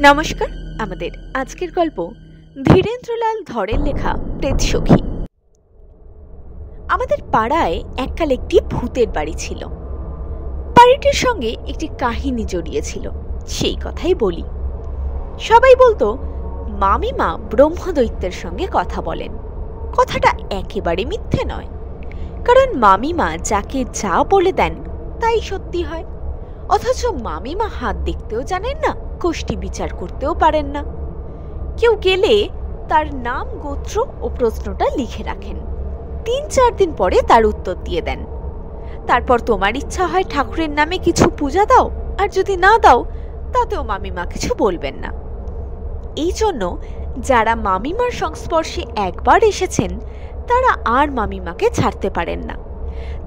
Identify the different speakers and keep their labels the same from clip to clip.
Speaker 1: নমস্কার। আমাদের আজকের গল্প ধীরেন্দ্রলাল ধরের লেখা প্রেতসখী। আমাদের পাড়ায় এককাল একটি ভূতের বাড়ি ছিল। বাড়িটির সঙ্গে একটি কাহিনী জড়িয়ে ছিল, সেই কথাই বলি। সবাই বলতো মামিমা ব্রহ্মদৈত্যের সঙ্গে কথা বলেন। কথাটা একেবারে মিথ্যে নয়, কারণ মামিমা যাকে যা বলে দেন তাই সত্যি হয়। অথচ মামিমা হাত দেখতেও জানেন না, কোষ্ঠী বিচার করতেও পারেন না। কেউ গেলে তার নাম, গোত্র ও প্রশ্নটা লিখে রাখেন, ৩-৪ দিন পরে তার উত্তর দিয়ে দেন। তারপর তোমার ইচ্ছা হয় ঠাকুরের নামে কিছু পূজা দাও, আর যদি না দাও তাতেও মামিমা কিছু বলবেন না। এই জন্য যারা মামিমার সংস্পর্শে একবার এসেছেন তারা আর মামিমাকে ছাড়তে পারেন না।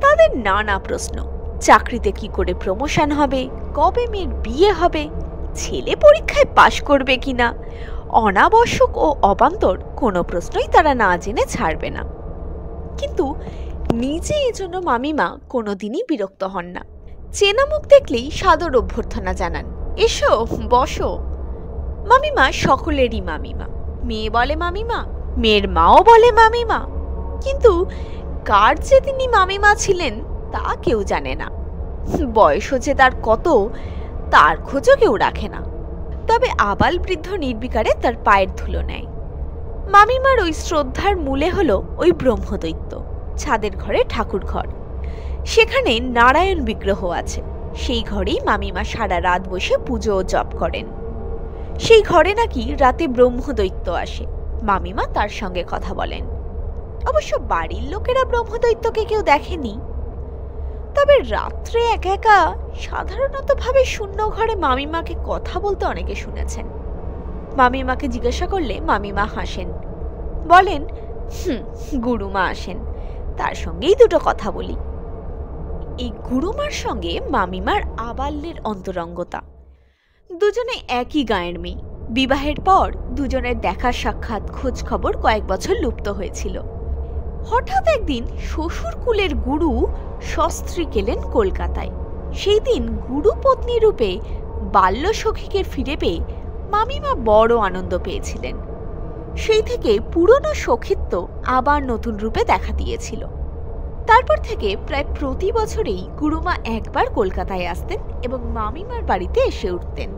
Speaker 1: তাদের নানা প্রশ্ন, চাকরিতে কি করে প্রমোশন হবে, কবে মেয়ের বিয়ে হবে, ছেলে পরীক্ষায় পাশ করবে কিনা, অনাবশ্যক ও অবান্তর কোনো প্রশ্নই তারা না জেনে ছাড়বে না। কিন্তু নিজে এজন্য মামিমা কোনোদিনই বিরক্ত হন না। চেনা মুখ দেখলেই সাদর অভ্যর্থনা জানান, এসো বসো। মামিমা সকলেরই মামিমা। মেয়ে বলে মামিমা, মেয়ের মাও বলে মামিমা, কিন্তু কার যে তিনি মামিমা ছিলেন তা কেউ জানে না। বয়সও যে তার কত তার খোঁজও কেউ রাখে না। তবে আবাল বৃদ্ধ নির্বিকারে তার পায়ের ধুলো নেয়। মামিমার ওই শ্রদ্ধার মূলে হলো ওই ব্রহ্মদৈত্য। ছাদের ঘরে ঠাকুর ঘর, সেখানে নারায়ণ বিগ্রহ আছে। সেই ঘরেই মামিমা সারা রাত বসে পুজো ও জপ করেন। সেই ঘরে নাকি রাতে ব্রহ্মদৈত্য আসে, মামিমা তার সঙ্গে কথা বলেন। অবশ্য বাড়ির লোকেরা ব্রহ্মদৈত্যকে কেউ দেখেনি। তবে রাত্রে একা একা সাধারণত ভাবে শূন্য ঘরে মামিমাকে কথা বলতে অনেকে শুনেছেন। মামিমাকে জিজ্ঞাসা করলে মামিমা হাসেন, বলেন গুরুমা আসেন, তার সঙ্গেই দুটো কথা বলি। এই গুরুমার সঙ্গে মামিমার আবাল্যের অন্তরঙ্গতা। দুজনে একই গাঁয়ের মেয়ে। বিবাহের পর দুজনের দেখা সাক্ষাৎ, খোঁজ খবর কয়েক বছর লুপ্ত হয়েছিল। হঠাৎ একদিন শ্বশুর কুলের গুরু সস্ত্রী গেলেন কলকাতায়। সেই দিন গুরু পত্নী রূপে বাল্য সখীকে ফিরে পেয়ে মামিমা বড় আনন্দ পেয়েছিলেন। সেই থেকে পুরনো সখীত্ব আবার নতুন রূপে দেখা দিয়েছিল। তারপর থেকে প্রায় প্রতি বছরেই গুরুমা একবার কলকাতায় আসতেন এবং মামিমার বাড়িতে এসে উঠতেন।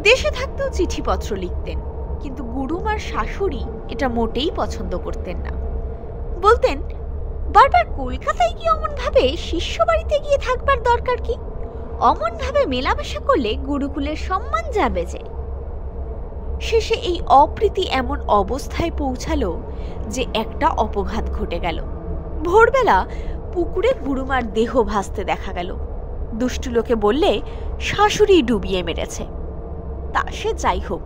Speaker 1: দেশে থাকতেও চিঠিপত্র লিখতেন, কিন্তু গুরুমার শাশুড়ি এটা মোটেই পছন্দ করতেন না। বলতেন, বারবার কলকাতায় গিয়ে অমন ভাবে শিষ্য বাড়িতে গিয়ে থাকবার দরকার কি? অমন ভাবে মেলামেশা করলে গুরুকুলের সম্মান যাবে যে। শেষে এই অপ্রীতি এমন অবস্থায় পৌঁছালো যে একটা অপঘাত ঘটে গেল। ভোরবেলা পুকুরে গুরুমার দেহ ভাসতে দেখা গেল। দুষ্টু লোকে বললে শাশুড়ি ডুবিয়ে মেরেছে। তা সে যাই হোক,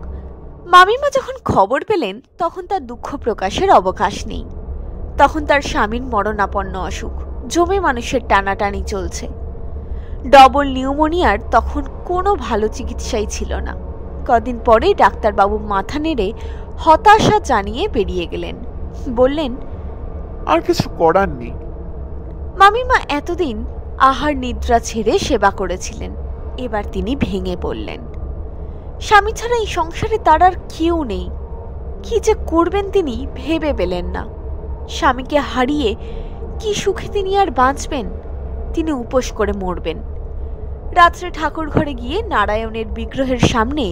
Speaker 1: মামিমা যখন খবর পেলেন তখন তার দুঃখ প্রকাশের অবকাশ নেই। তখন তার স্বামীর মরণাপন্ন অসুখ, জমে মানুষের টানাটানি চলছে। ডবল নিউমোনিয়ার তখন কোনো ভালো চিকিৎসাই ছিল না। কদিন পরেই ডাক্তারবাবু মাথা নেড়ে হতাশা জানিয়ে বেরিয়ে গেলেন। বললেন,
Speaker 2: আর কিছু করার নেই।
Speaker 1: মামিমা এতদিন আহার নিদ্রা ছেড়ে সেবা করেছিলেন, এবার তিনি ভেঙে পড়লেন। স্বামী ছাড়া এই সংসারে তার আর কেউ নেই। কি যে করবেন তিনি ভেবে পেলেন না। স্বামীকে হারিয়ে কি সুখে তিনি আর বাঁচবেন? তিনি উপোস করে মরবেন। রাত্রে ঠাকুর ঘরে গিয়ে নারায়ণের বিগ্রহের সামনে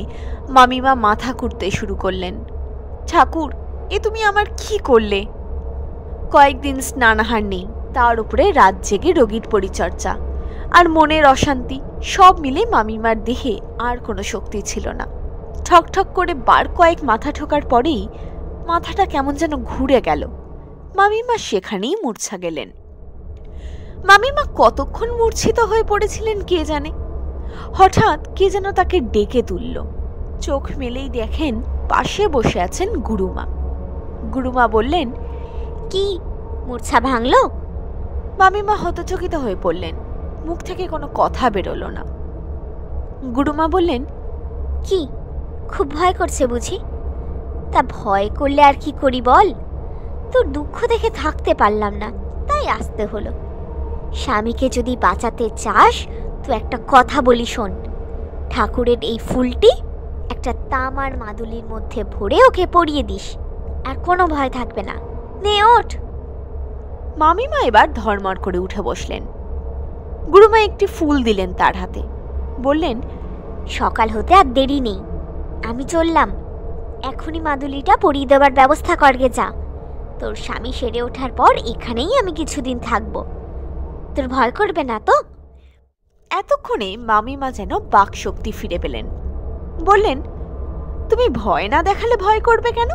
Speaker 1: মামিমা মাথা কুটতে শুরু করলেন। ঠাকুর, এ তুমি আমার কি করলে? কয়েকদিন স্নানাহার নেই, তার উপরে রাত জেগে রোগীর পরিচর্যা আর মনের অশান্তি, সব মিলে মামিমার দেহে আর কোনো শক্তি ছিল না। ঠকঠক করে বার কয়েক মাথা ঠোকার পরেই মাথাটা কেমন যেন ঘুরে গেল। মামিমা সেখানেই মূর্ছা গেলেন। মামিমা কতক্ষণ মূর্ছিত হয়ে পড়েছিলেন কে জানে। হঠাৎ কে যেন তাকে ডেকে তুলল। চোখ মেলেই দেখেন পাশে বসে আছেন গুরুমা। গুরুমা বললেন,
Speaker 3: কি মূর্ছা ভাঙলো?
Speaker 1: মামিমা হতচকিত হয়ে পড়লেন। মুখ থেকে কোনো কথা বেরোলো না। গুরুমা বললেন,
Speaker 3: কি খুব ভয় করছে বুঝি? তা ভয় করলে আর কি করি বল? তোর দুঃখ দেখে থাকতে পারলাম না, তাই আসতে হলো। স্বামীকে যদি বাঁচাতে চাস তো একটা কথা বলি শোন। ঠাকুরের এই ফুলটি একটা তামার মাদুলির মধ্যে ভরে ওকে পরিয়ে দিস, আর কোনো ভয় থাকবে না। নে ওঠ।
Speaker 1: মামিমা এবার ধর্মর করে উঠে বসলেন। গুরুমা একটি ফুল দিলেন তার হাতে, বললেন,
Speaker 3: সকাল হতে আর দেরি নেই, আমি চললাম। এখনই মাদুলিটা পরিয়ে দেওয়ার ব্যবস্থা করগে যা। তোর স্বামী সেরে ওঠার পর এখানেই আমি কিছুদিন থাকবো। তোর ভয় করবে না তো?
Speaker 1: এতক্ষণে মামিমা যেন বাক শক্তি ফিরে পেলেন। বললেন, তুমি ভয় না দেখালে ভয় করবে কেন?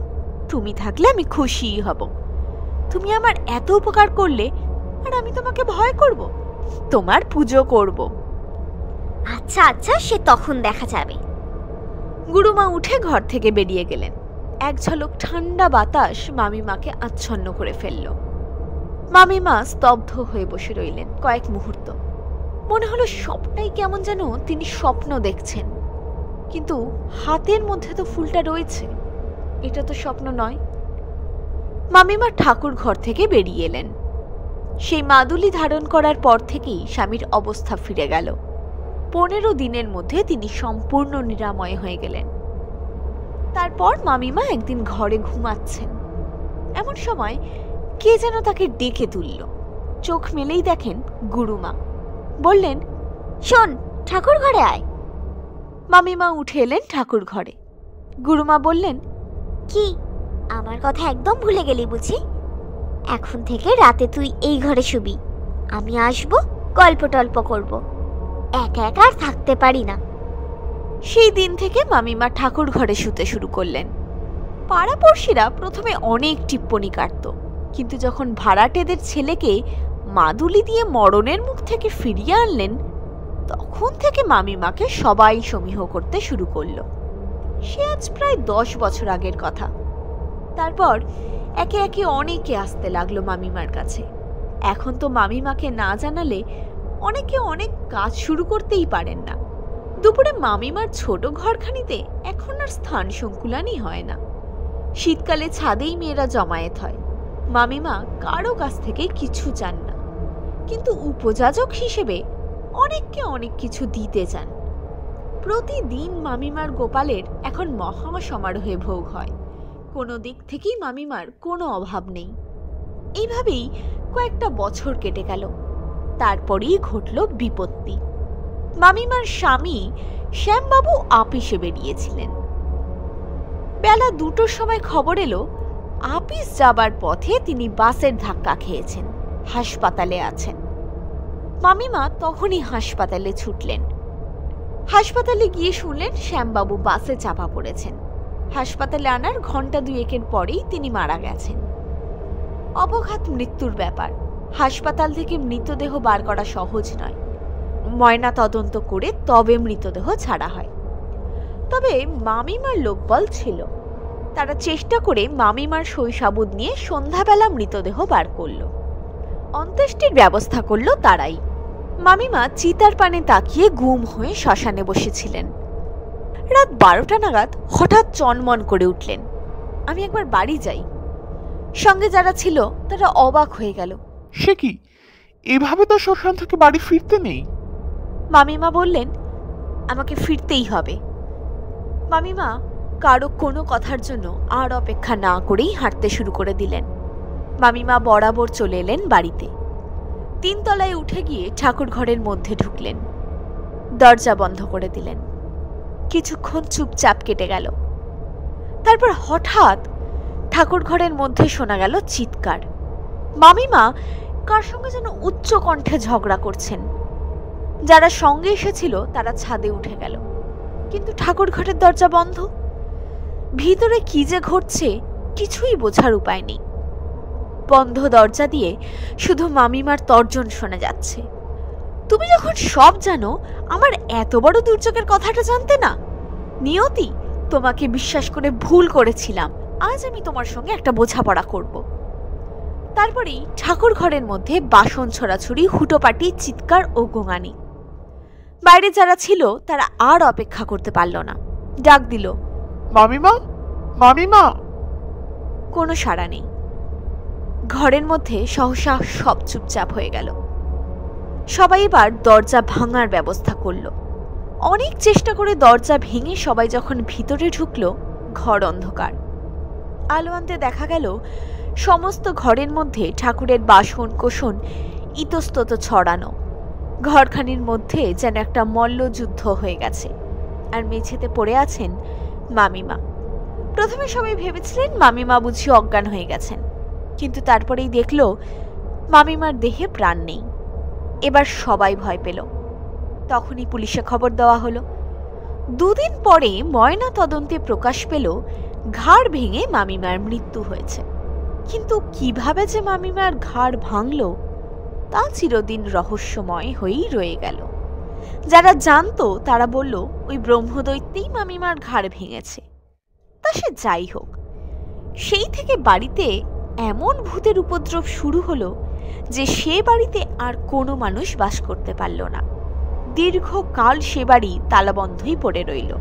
Speaker 1: তুমি থাকলে আমি খুশিই হব। তুমি আমার এত উপকার করলে, আর আমি তোমাকে ভয় করব? তোমার পুজো করব।
Speaker 3: আচ্ছা আচ্ছা, সে তখন দেখা যাবে।
Speaker 1: গুরুমা উঠে ঘর থেকে বেরিয়ে গেলেন। এক ঝলক ঠান্ডা বাতাস মামিমাকে আচ্ছন্ন করে ফেলল। মামিমা স্তব্ধ হয়ে বসে রইলেন কয়েক মুহূর্ত। মনে হলো সবটাই কেমন যেন তিনি স্বপ্ন দেখছেন। কিন্তু হাতের মধ্যে তো ফুলটা রয়েছে, এটা তো স্বপ্ন নয়। মামিমা ঠাকুর ঘর থেকে বেরিয়ে এলেন। সেই মাদুলি ধারণ করার পর থেকেই স্বামীর অবস্থা ফিরে গেল। 15 দিনের মধ্যে তিনি সম্পূর্ণ নিরাময় হয়ে গেলেন। তারপর মামিমা একদিন ঘরে ঘুমাচ্ছেন, এমন সময় কে যেন তাকে ডেকে তুলল। চোখ মেলেই দেখেন গুরুমা। বললেন,
Speaker 3: শোন, ঠাকুর ঘরে আয়।
Speaker 1: মামিমা উঠে এলেন ঠাকুর ঘরে। গুরুমা বললেন,
Speaker 3: কি, আমার কথা একদম ভুলে গেলি বুঝি? এখন থেকে রাতে তুই এই ঘরে শুবি, আমি আসবো, গল্প টল্প করব। একা একা আর থাকতে পারি না।
Speaker 1: সেই দিন থেকে মামিমা ঠাকুর ঘরে শুতে শুরু করলেন। পাড়াপড়শিরা প্রথমে অনেক টিপ্পনি কাটত, কিন্তু যখন ভাড়াটেদের ছেলেকে মাদুলি দিয়ে মরণের মুখ থেকে ফিরিয়ে আনলেন, তখন থেকে মামিমাকে সবাই সমীহ করতে শুরু করলো। সে আজ প্রায় 10 বছর আগের কথা। তারপর একে একে অনেকে আসতে লাগলো মামিমার কাছে। এখন তো মামিমাকে না জানালে অনেকে অনেক কাজ শুরু করতেই পারেন না। দুপুরে মামিমার ছোট ঘরখানিতে এখন আর স্থান সংকুলানই হয় না। শীতকালে ছাদেই মেয়েরা জমায়েত হয়। মামিমা কারো কাছ থেকে কিছু চান না, কিন্তু উপযাজক হিসেবে অনেককে অনেক কিছু দিতে চান। প্রতিদিন মামিমার গোপালের এখন মহা সমারোহে ভোগ হয়। কোনো দিক থেকেই মামিমার কোনো অভাব নেই। এইভাবেই কয়েকটা বছর কেটে গেল। তারপরেই ঘটল বিপত্তি। মামিমার স্বামী শ্যামবাবু আপিসে বেরিয়েছিলেন। বেলা 2টোর সময় খবর এলো, আপিস যাবার পথে তিনি বাসের ধাক্কা খেয়েছেন, হাসপাতালে আছেন। মামিমা তখনই হাসপাতালে ছুটলেন। হাসপাতালে গিয়ে শুনলেন শ্যামবাবু বাসে চাপা পড়েছেন। হাসপাতালে আনার ঘন্টা 2 পরেই তিনি মারা গেছেন। অপঘাত মৃত্যুর ব্যাপার। হাসপাতাল থেকে মৃতদেহ বার করা সহজ নয়। ময়না তদন্ত করে তবে মৃতদেহ ছাড়া হয়। তবে মামিমার লোকবল ছিল। তারা চেষ্টা করে মামিমার শৈশাবুদ নিয়ে সন্ধ্যাবেলা মৃতদেহ বার করল। অন্ত্যেষ্টির ব্যবস্থা করল তারাই। মামিমা চিতার পানে তাকিয়ে গুম হয়ে শ্মশানে বসেছিলেন। রাত 12টা নাগাদ হঠাৎ চনমন করে উঠলেন, আমি একবার বাড়ি যাই। সঙ্গে যারা ছিল তারা অবাক হয়ে গেল।
Speaker 2: সে কি, এভাবে তো শ্মশান থেকে বাড়ি ফিরতে নেই।
Speaker 1: মামিমা বললেন, আমাকে ফিরতেই হবে। মামিমা কারো কোনো কথার জন্য আর অপেক্ষা না করেই হাঁটতে শুরু করে দিলেন। মামিমা বরাবর চলে এলেন বাড়িতে। 3 তলায় উঠে গিয়ে ঠাকুর ঘরের মধ্যে ঢুকলেন। দরজা বন্ধ করে দিলেন। কিছুক্ষণ চুপচাপ কেটে গেল। তারপর হঠাৎ ঠাকুর ঘরের মধ্যে শোনা গেল চিৎকার। মামিমা কার সঙ্গে যেন উচ্চ কণ্ঠে ঝগড়া করছেন। যারা সঙ্গে এসেছিল তারা ছাদে উঠে গেল, কিন্তু ঠাকুর ঘরের দরজা বন্ধ। ভিতরে কি যে ঘটছে কিছুই বোঝার উপায় নেই। বন্ধ দরজা দিয়ে শুধু মামিমার তর্জন শোনা যাচ্ছে। তুমি যখন সব জানো, আমার এত বড় দুর্যোগের কথাটা জানতে না? নিয়তি, তোমাকে বিশ্বাস করে ভুল করেছিলাম। আজ আমি তোমার সঙ্গে একটা বোঝাপড়া করব। তারপরেই ঠাকুর ঘরের মধ্যে বাসন ছড়াছড়ি, হুটোপাটি, চিৎকার ও গোঙানি। বাইরে যারা ছিল তারা আর অপেক্ষা করতে পারল না। ডাক দিল,
Speaker 2: মামিমা, মামিমা।
Speaker 1: কোনো সাড়া নেই। ঘরের মধ্যে সহসা সব চুপচাপ হয়ে গেল। সবাই এবার দরজা ভাঙার ব্যবস্থা করল। অনেক চেষ্টা করে দরজা ভেঙে সবাই যখন ভিতরে ঢুকলো, ঘর অন্ধকার। আলো আনতে দেখা গেল সমস্ত ঘরের মধ্যে ঠাকুরের বাসন কোসন ইতস্তত ছড়ানো। ঘরখানির মধ্যে যেন একটা মল্লযুদ্ধ হয়ে গেছে। আর মেঝেতে পড়ে আছেন মামিমা। প্রথমে সবাই ভেবেছিলেন মামিমা বুঝি অজ্ঞান হয়ে গেছেন, কিন্তু তারপরেই দেখলো মামিমার দেহে প্রাণ নেই। এবার সবাই ভয় পেল। তখনই পুলিশে খবর দেওয়া হলো। 2 দিন পরে ময়না তদন্তে প্রকাশ পেল ঘাড় ভেঙে মামিমার মৃত্যু হয়েছে। কিন্তু কিভাবে যে মামিমার ঘাড় ভাঙল তা চিরদিন রহস্যময় হয়েই রয়ে গেল। যারা জানতো তারা বলল ওই ব্রহ্মদৈত্যেই মামিমার ঘাড় ভেঙেছে। তা সে যাই হোক, সেই থেকে বাড়িতে এমন ভূতের উপদ্রব শুরু হলো যে সে বাড়িতে আর কোনো মানুষ বাস করতে পারল না। দীর্ঘকাল সে বাড়ি তালাবন্ধই পড়ে রইল।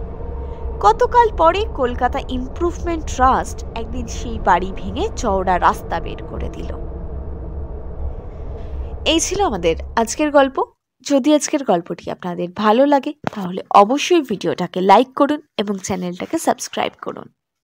Speaker 1: কতকাল পরে কলকাতা ইমপ্রুভমেন্ট ট্রাস্ট একদিন সেই বাড়ি ভেঙে চওড়া রাস্তা বের করে দিল। এই ছিল আমাদের আজকের গল্প। যদি আজকের গল্পটি আপনাদের ভালো লাগে তাহলে অবশ্যই ভিডিওটাকে লাইক করুন এবং চ্যানেলটাকে সাবস্ক্রাইব করুন।